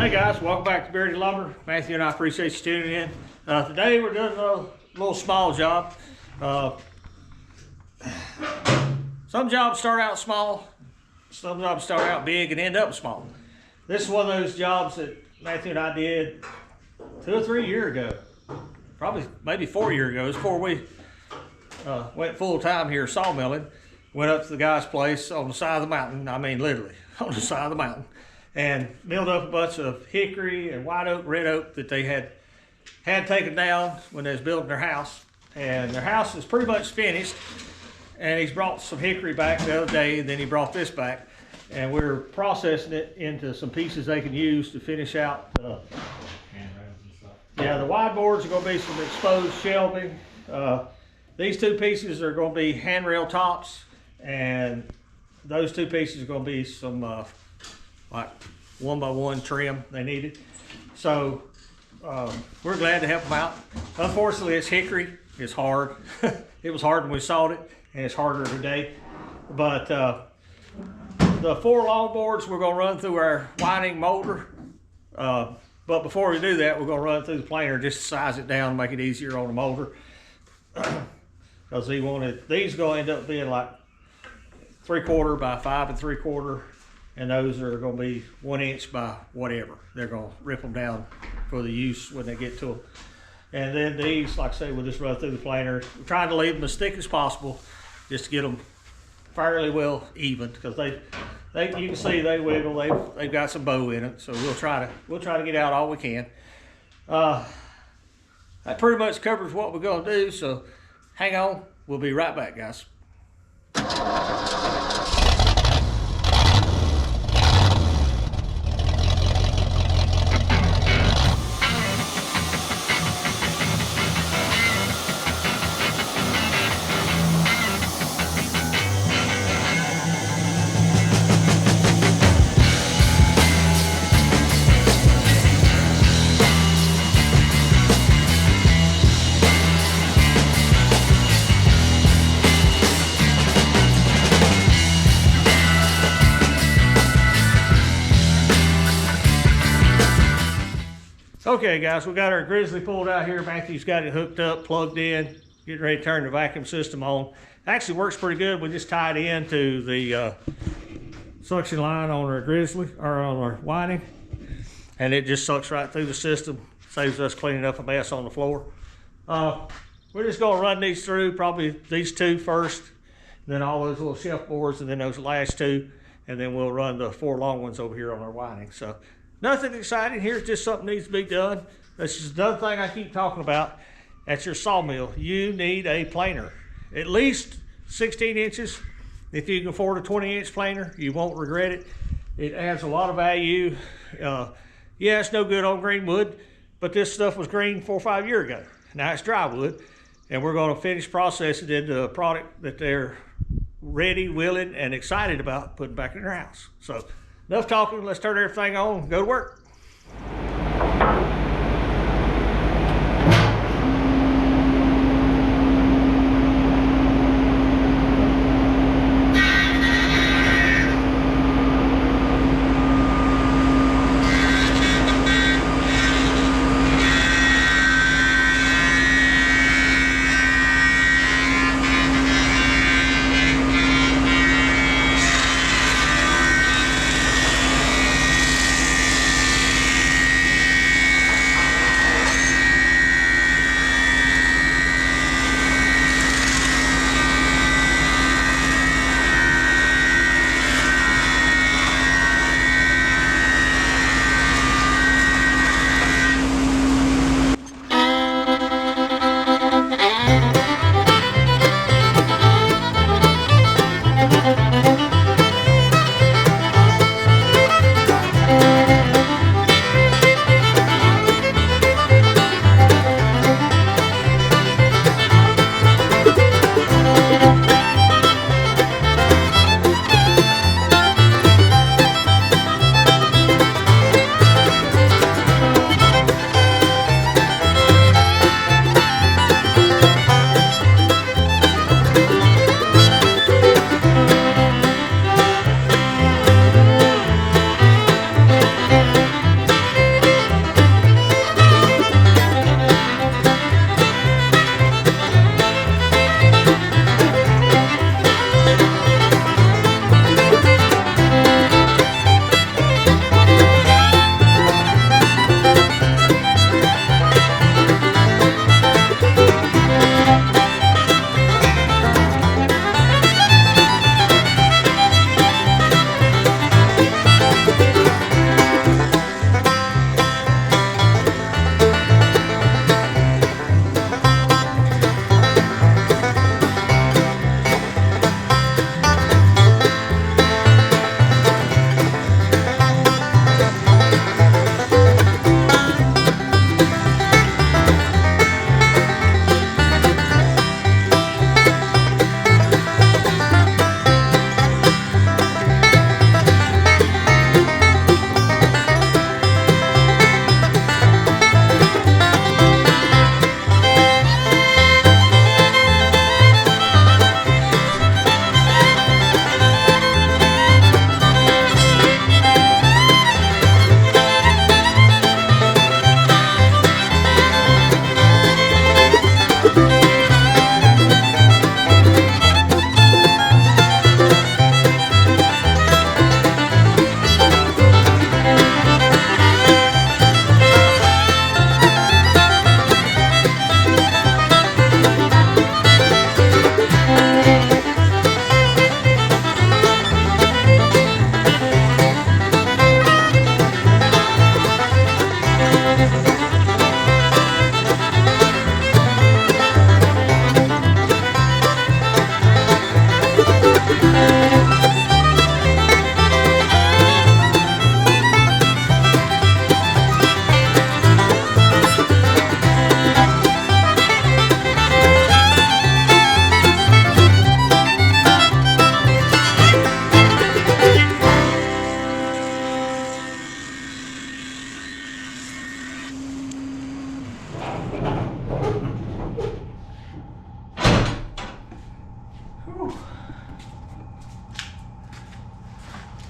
Hey guys, welcome back to Beardy Lumber. Matthew and I appreciate you tuning in. Today we're doing a little small job. Some jobs start out small, some jobs start out big and end up small. This is one of those jobs that Matthew and I did 2 or 3 years ago. Probably maybe 4 years ago. It was before we went full time here sawmilling. Went up to the guy's place on the side of the mountain. I mean literally on the side of the mountain. And milled up a bunch of hickory and white oak, red oak that they had taken down when they was building their house. And their house is pretty much finished. And he's brought some hickory back the other day, and then he brought this back. And we're processing it into some pieces they can use to finish out. Yeah, the wide boards are going to be some exposed shelving. These 2 pieces are going to be handrail tops, and those 2 pieces are going to be some like 1x1 trim they needed. So we're glad to help them out. Unfortunately, it's hickory. It's hard. It was hard when we sawed it, and it's harder today. But the 4 long boards we're going to run through our Weining molder. But before we do that, we're going to run through the planer just to size it down and make it easier on the molder. Because these are going to end up being like 3/4 by 5 3/4. And those are going to be 1 inch by whatever. They're going to rip them down for the use when they get to them. And then these, like I say, we'll just run through the planer. We're trying to leave them as thick as possible, just to get them fairly well even, because you can see they wiggle. They've got some bow in it, so we'll try to get out all we can. That pretty much covers what we're going to do. So hang on, we'll be right back, guys. Okay guys, we got our Grizzly pulled out here. Matthew's got it hooked up, plugged in, getting ready to turn the vacuum system on. Actually works pretty good. We just tied it into the suction line on our Grizzly, or on our Weining, and it just sucks right through the system. Saves us cleaning up a mess on the floor. We're just gonna run these through, probably these 2 first, then all those little shelf boards, and then those last 2, and then we'll run the 4 long ones over here on our Weining. So nothing exciting here, just something needs to be done. This is another thing I keep talking about. At your sawmill, you need a planer. At least 16 inches. If you can afford a 20-inch planer, you won't regret it. It adds a lot of value. Yeah, it's no good on green wood, but this stuff was green 4 or 5 years ago. Now it's dry wood, and we're going to finish processing it into a product that they're ready, willing, and excited about putting back in their house. So enough talking, let's turn everything on and go to work.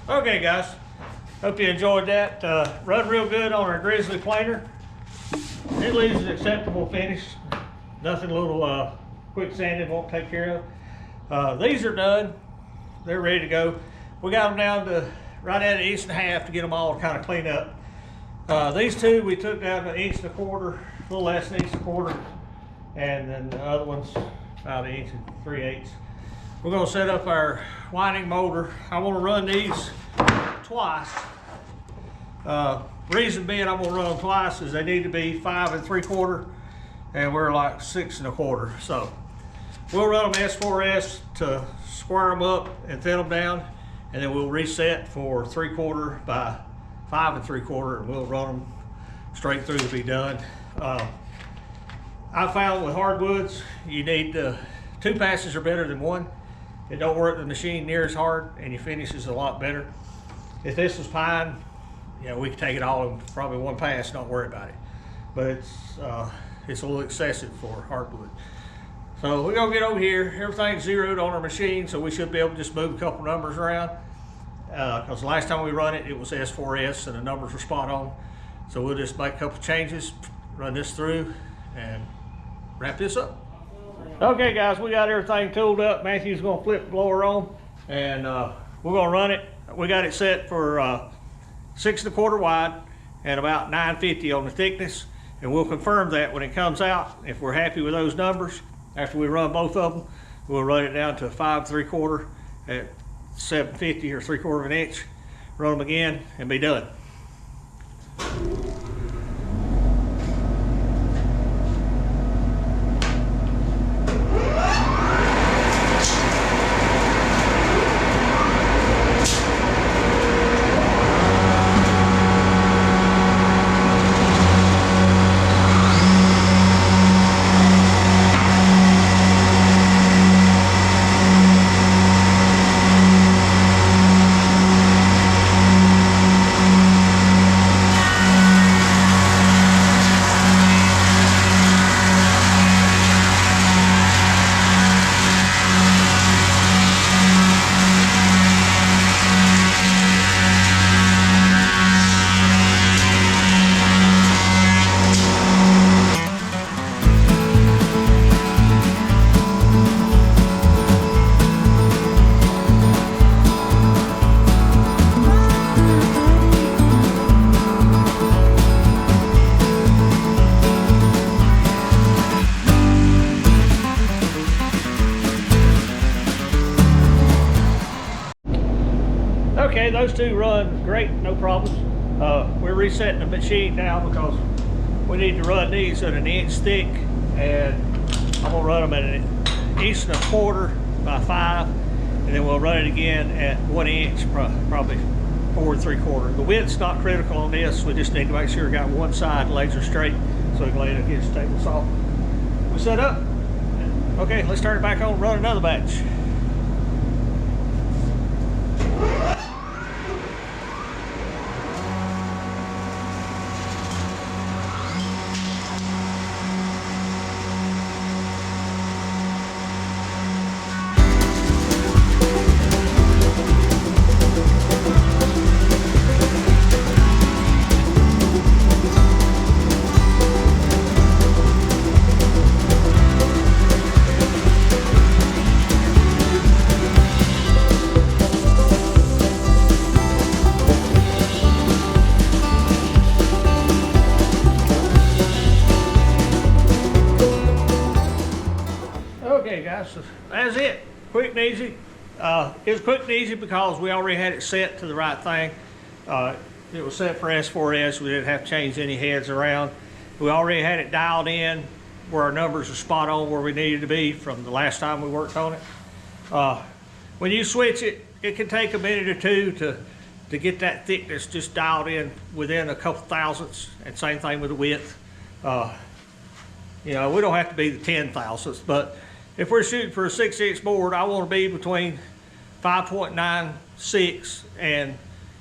Okay guys, hope you enjoyed that. Run real good on our Grizzly planer. It leaves an acceptable finish. Nothing little quick sanding won't take care of. These are done. They're ready to go. We got them down to right at 1.5 inches to get them all kind of clean up. These two we took down to 1.25 inches, a little less than 1.25 inches, and then the other one's about 1 3/8 inches. We're going to set up our winding motor. I want to run these twice. Reason being I'm going to run them twice is they need to be 5 3/4, and we're like 6 1/4. So we'll run them S4S to square them up and thin them down, and then we'll reset for 3/4 by 5 3/4, and we'll run them straight through to be done. I found with hardwoods, you need 2 passes are better than 1. It don't work the machine near as hard, and your finish is a lot better. If this was pine, you know, we could take it all in probably 1 pass, don't worry about it. But it's a little excessive for hardwood. So we're gonna get over here. Everything's zeroed on our machine, so we should be able to just move a couple numbers around. Because the last time we run it, it was S4S and the numbers were spot on. So we'll just make a couple changes, run this through, and wrap this up. Okay guys, we got everything tooled up. Matthew's gonna flip the blower on, and we're gonna run it. We got it set for 6 1/4 wide and about 950 on the thickness, and we'll confirm that when it comes out. If we're happy with those numbers, after we run both of them, we'll run it down to 5 3/4 at 750 or 3/4 of an inch, run them again, and be done. Okay, those two run great, no problems. We're resetting the machine now because we need to run these at 1 inch thick, and I'm gonna run them at 1 1/4 by 5, and then we'll run it again at 1 inch, probably 4 3/4. The width's not critical on this. We just need to make sure we got one side laser straight so we can lay it against the table saw. We set up. Okay, let's turn it back on and run another batch. Okay guys, so that's it. Quick and easy. It was quick and easy because we already had it set to the right thing. It was set for S4S. We didn't have to change any heads around. We already had it dialed in where our numbers are spot on where we needed to be from the last time we worked on it. When you switch it, it can take a minute or two to get that thickness just dialed in within a couple thousandths, and same thing with the width. You know, we don't have to be the 10 thousandths, but if we're shooting for a 6-inch board, I want to be between 5.96 and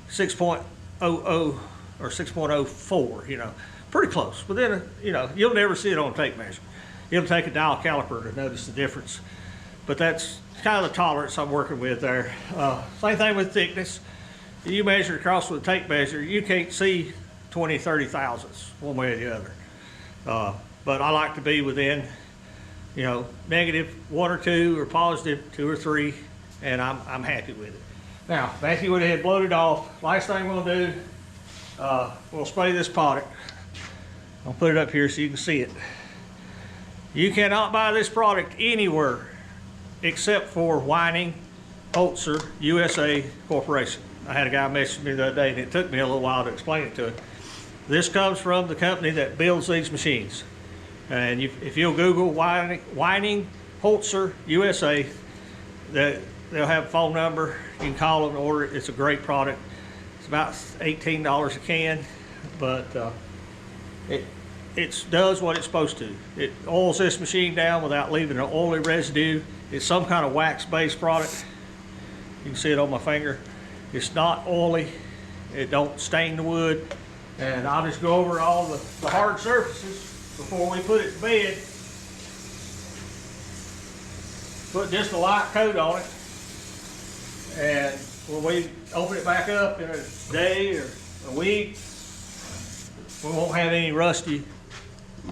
6.00 or 6.04, you know, pretty close. But then, you know, you'll never see it on a tape measure. It'll take a dial caliper to notice the difference. But that's kind of the tolerance I'm working with there. Same thing with thickness. You measure across with a tape measure, you can't see 20, 30 thousandths one way or the other. But I like to be within, you know, negative 1 or 2 or positive 2 or 3, and I'm happy with it. Now, Matthew went ahead and blowed it off. Last thing we'll do, we'll spray this product. I'll put it up here so you can see it. You cannot buy this product anywhere except for Weining Profimat USA Corporation. I had a guy message me the other day, and it took me a little while to explain it to him. This comes from the company that builds these machines. And if you'll Google Weining Profimat USA, they'll have a phone number. You can call them and order it. It's a great product. It's about $18 a can, but it does what it's supposed to. It oils this machine down without leaving an oily residue. It's some kind of wax-based product. You can see it on my finger. It's not oily. It don't stain the wood. And I'll just go over all the hard surfaces before we put it to bed. Put just a light coat on it. And when we open it back up in a day or a week, we won't have any rusty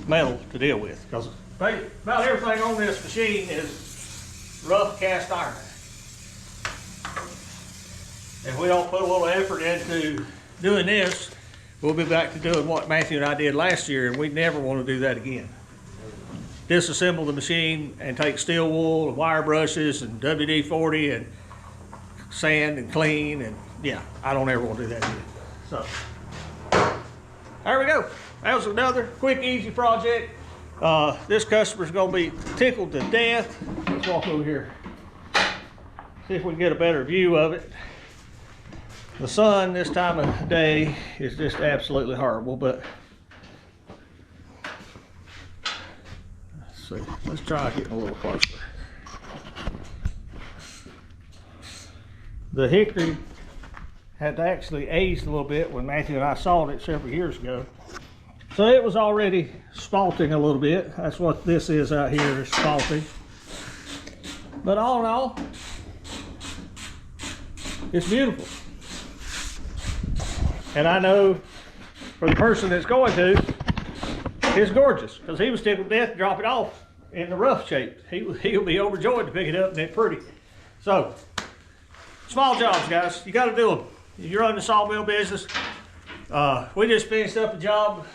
metal to deal with, because about everything on this machine is rough cast iron. If we don't put a little effort into doing this, we'll be back to doing what Matthew and I did last year, and we never want to do that again. Disassemble the machine and take steel wool and wire brushes and WD-40 and sand and clean, and yeah, I don't ever want to do that again. So there we go. That was another quick, easy project. This customer's gonna be tickled to death. Let's walk over here, see if we can get a better view of it. The sun this time of day is just absolutely horrible, but let's see. Let's try getting a little closer. The hickory had actually aged a little bit when Matthew and I sawed it several years ago. So it was already spalting a little bit. That's what this is out here, is spalting. But all in all, it's beautiful. And I know for the person that's going to, it's gorgeous, because he was tickled to death to drop it off in the rough shape. He'll be overjoyed to pick it up and it's pretty. So, small jobs, guys, you got to do them. If you're running a sawmill business, we just finished up a job.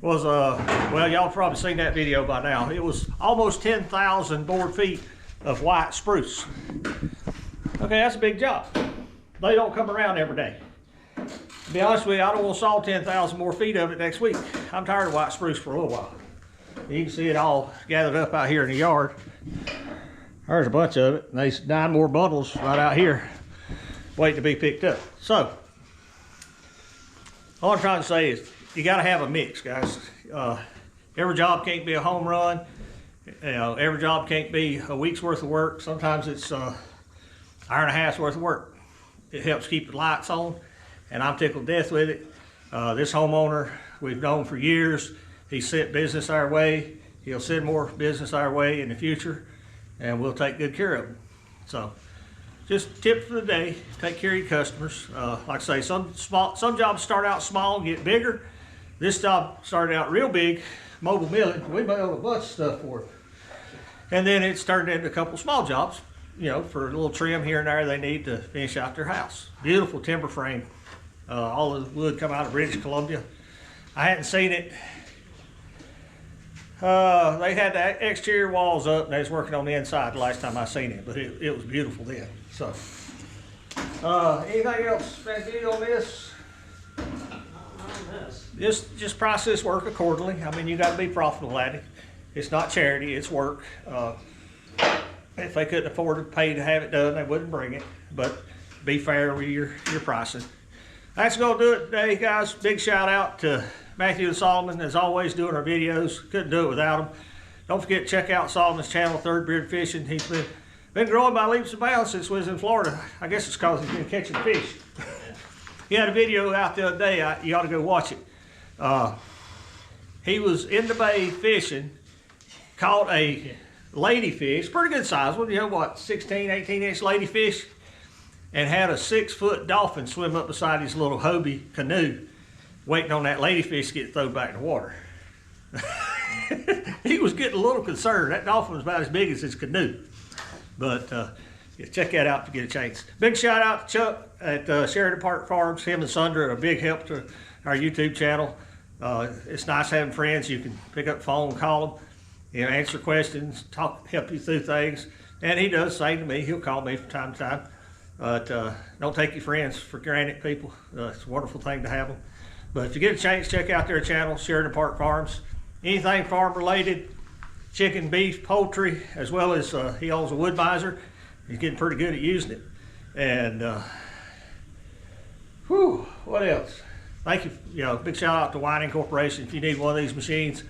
Well, y'all probably seen that video by now. It was almost 10,000 board feet of white spruce. Okay, that's a big job. They don't come around every day. To be honest with you, I don't want to saw 10,000 more feet of it next week. I'm tired of white spruce for a little while. You can see it all gathered up out here in the yard. There's a bunch of it, and there's 9 more bundles right out here waiting to be picked up. So, all I'm trying to say is you got to have a mix, guys. Every job can't be a home run. You know, every job can't be a week's worth of work. Sometimes it's hour and a half's worth of work. It helps keep the lights on, and I'm tickled to death with it. This homeowner we've known for years. He sent business our way. He'll send more business our way in the future, and we'll take good care of them. So, just tip for the day: take care of your customers. Like I say, some jobs start out small and get bigger. This job started out real big, mobile milling. We milled a bunch of stuff for it, and then it's turned into a couple small jobs. You know, for a little trim here and there they need to finish out their house. Beautiful timber frame. All the wood come out of British Columbia. I hadn't seen it. They had the exterior walls up and they was working on the inside the last time I seen it, but it was beautiful then. So, anything else, Matthew, on this? Just price this work accordingly. I mean, you got to be profitable at it. It's not charity, it's work. If they couldn't afford to pay to have it done, they wouldn't bring it. But be fair with your pricing. That's going to do it today, guys. Big shout out to Matthew and Solomon, as always, doing our videos. Couldn't do it without them. Don't forget to check out Solomon's channel, Third Beard Fishing. He's been growing by leaps and bounds since we was in Florida. I guess it's because he's been catching fish. He had a video out the other day. You ought to go watch it. He was in the bay fishing, caught a ladyfish, pretty good size one, you know what, 16, 18-inch ladyfish, and had a 6-foot dolphin swim up beside his little Hobie canoe, waiting on that ladyfish to get thrown back in the water. He was getting a little concerned. That dolphin was about as big as his canoe. But yeah, check that out if you get a chance. Big shout out to Chuck at Shearton Park Farms. Him and Sandra are a big help to our YouTube channel. It's nice having friends. You can pick up the phone and call them, you know, answer questions, help you through things. And he does the same to me. He'll call me from time to time. But don't take your friends for granted, people. It's a wonderful thing to have them. But if you get a chance, check out their channel, Shearton Park Farms. Anything farm related, chicken, beef, poultry, as well as he owns a wood miser. He's getting pretty good at using it. And what else? Thank you. Big shout out to Weining Corporation. If you need one of these machines,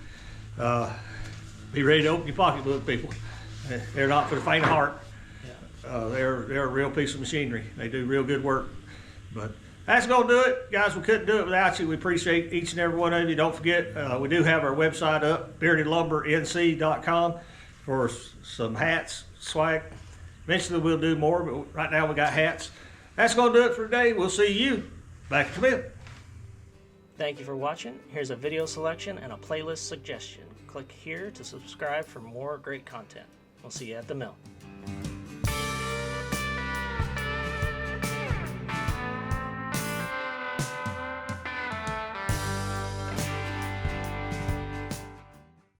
be ready to open your pocketbook, people. They're not for the faint of heart. They're a real piece of machinery. They do real good work. But that's going to do it. Guys, we couldn't do it without you. We appreciate each and every one of you. Don't forget, we do have our website up, beardedlumbernc.com, for some hats, swag. Eventually we'll do more, but right now we got hats. That's going to do it for today. We'll see you back at the mill. Thank you for watching. Here's a video selection and a playlist suggestion. Click here to subscribe for more great content. We'll see you at the mill.